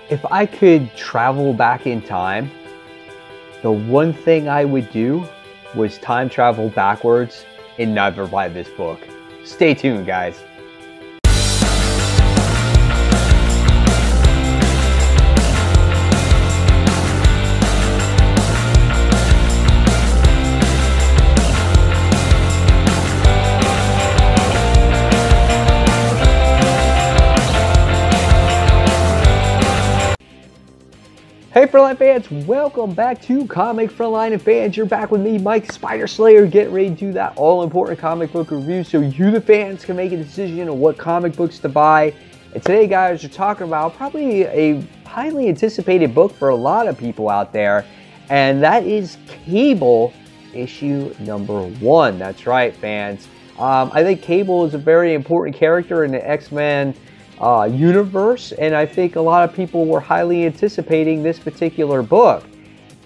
If I could travel back in time, the one thing I would do was time travel backwards and never buy this book. Stay tuned, guys. Hey Frontline fans, welcome back to Comic Frontline and fans. You're back with me, Mike Spider Slayer, getting ready to do that all-important comic book review so you, the fans, can make a decision on what comic books to buy. And today, guys, we're talking about probably a highly anticipated book for a lot of people out there, and that is Cable, issue number 1. That's right, fans. I think Cable is a very important character in the X-Men universe, and I think a lot of people were highly anticipating this particular book.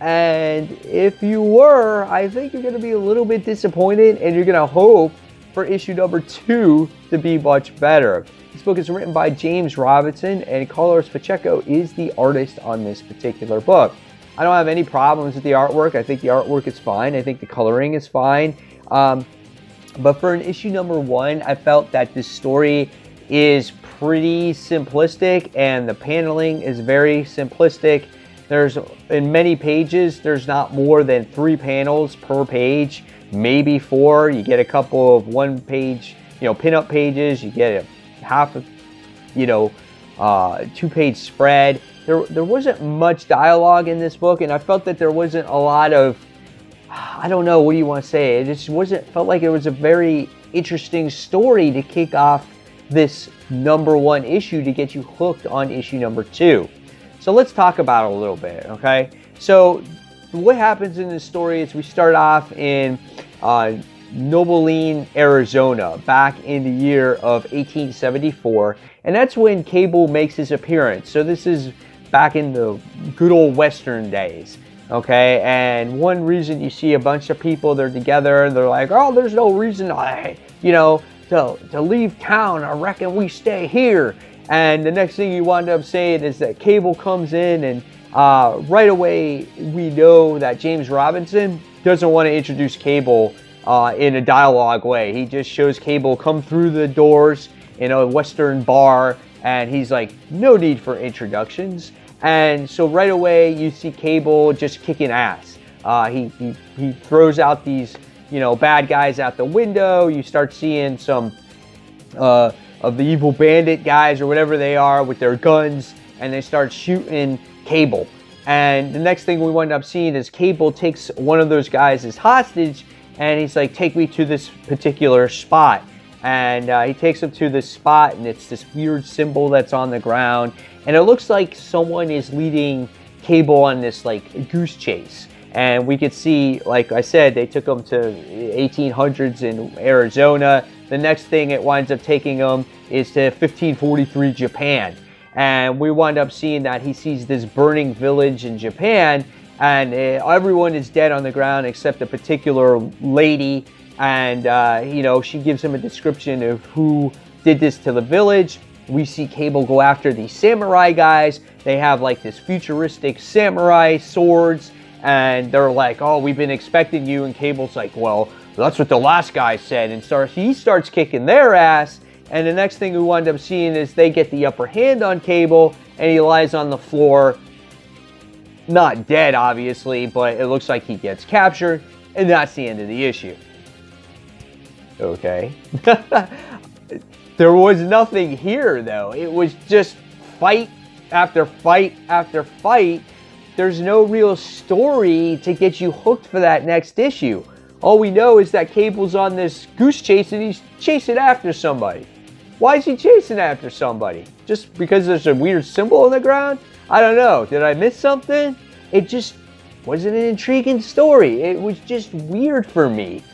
And if you were, I think you're going to be a little bit disappointed, and you're going to hope for issue number 2 to be much better. This book is written by James Robinson, and Carlos Pacheco is the artist on this particular book. I don't have any problems with the artwork. I think the artwork is fine. I think the coloring is fine. But for an issue number 1, I felt that this story is pretty simplistic and the paneling is very simplistic. There's, in many pages, there's not more than 3 panels per page, maybe 4. You get a couple of one-page, pin-up pages. You get a half of, 2-page spread. There wasn't much dialogue in this book, and I felt that there wasn't a lot of, I don't know, what do you want to say? It just felt like it was a very interesting story to kick off this number 1 issue to get you hooked on issue number 2. So let's talk about it a little bit, okay? So what happens in this story is we start off in Noblesville, Arizona, back in the year of 1874, and that's when Cable makes his appearance. So this is back in the good old Western days, okay? And one reason you see a bunch of people, they're together, and they're like, oh, there's no reason to leave town. I reckon we stay here. And the next thing you wind up saying is that Cable comes in, and right away we know that James Robinson doesn't want to introduce Cable in a dialogue way. He just shows Cable come through the doors in a Western bar, and he's like, no need for introductions. And so right away you see Cable just kicking ass. He throws out these bad guys out the window. You start seeing some of the evil bandit guys or whatever they are with their guns, and they start shooting Cable. And the next thing we wind up seeing is Cable takes one of those guys as hostage, and he's like, take me to this particular spot. And he takes him to this spot, and it's this weird symbol that's on the ground, and it looks like someone is leading Cable on this like goose chase. And we could see, like I said, they took him to 1800s in Arizona. The next thing it winds up taking him is to 1543 Japan. And we wind up seeing that he sees this burning village in Japan, and everyone is dead on the ground except a particular lady. And, she gives him a description of who did this to the village. We see Cable go after these samurai guys. They have like this futuristic samurai swords. And they're like, oh, we've been expecting you. And Cable's like, well, that's what the last guy said. And he starts kicking their ass. And the next thing we wind up seeing is they get the upper hand on Cable. And he lies on the floor. Not dead, obviously, but it looks like he gets captured. And that's the end of the issue. Okay. There was nothing here, though. It was just fight after fight after fight. There's no real story to get you hooked for that next issue. All we know is that Cable's on this goose chase and he's chasing after somebody. Why is he chasing after somebody? Just because there's a weird symbol on the ground? I don't know. Did I miss something? It just wasn't an intriguing story. It was just weird for me.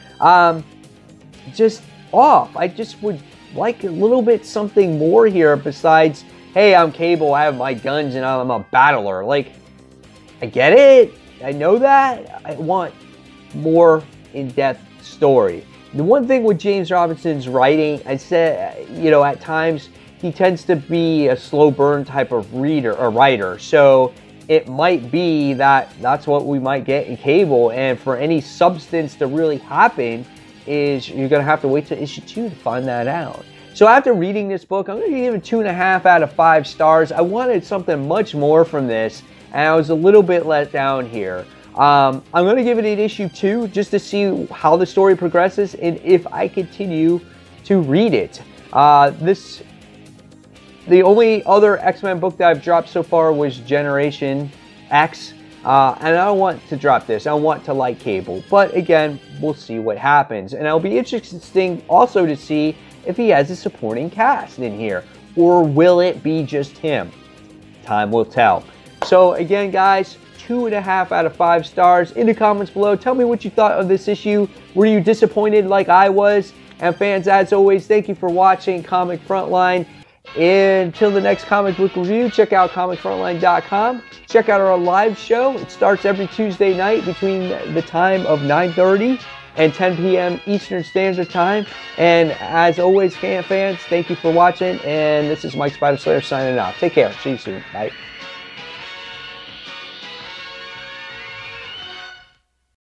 Just off. I just would like a little bit something more here besides, hey, I'm Cable, I have my guns, and I'm a battler. Like, I get it. I know that. I want more in-depth story. The one thing with James Robinson's writing, I said, at times he tends to be a slow burn type of reader or writer. So it might be that that's what we might get in Cable. And for any substance to really happen, is you're going to have to wait till issue 2 to find that out. So after reading this book, I'm going to give it 2.5 out of 5 stars. I wanted something much more from this, and I was a little bit let down here. I'm going to give it an issue 2 just to see how the story progresses and if I continue to read it. The only other X-Men book that I've dropped so far was Generation X. And I don't want to drop this. I want to like Cable. But again, we'll see what happens. And it'll be interesting also to see if he has a supporting cast in here. Or will it be just him? Time will tell. So again, guys, 2.5 out of 5 stars. In the comments below, tell me what you thought of this issue. Were you disappointed like I was? And fans, as always, thank you for watching Comic Frontline. Until the next comic book review, check out comicfrontline.com. Check out our live show. It starts every Tuesday night between the time of 9:30 and 10 p.m. Eastern Standard Time. And as always, fans, thank you for watching. And this is Mike Spider Slayer signing off. Take care. See you soon. Bye.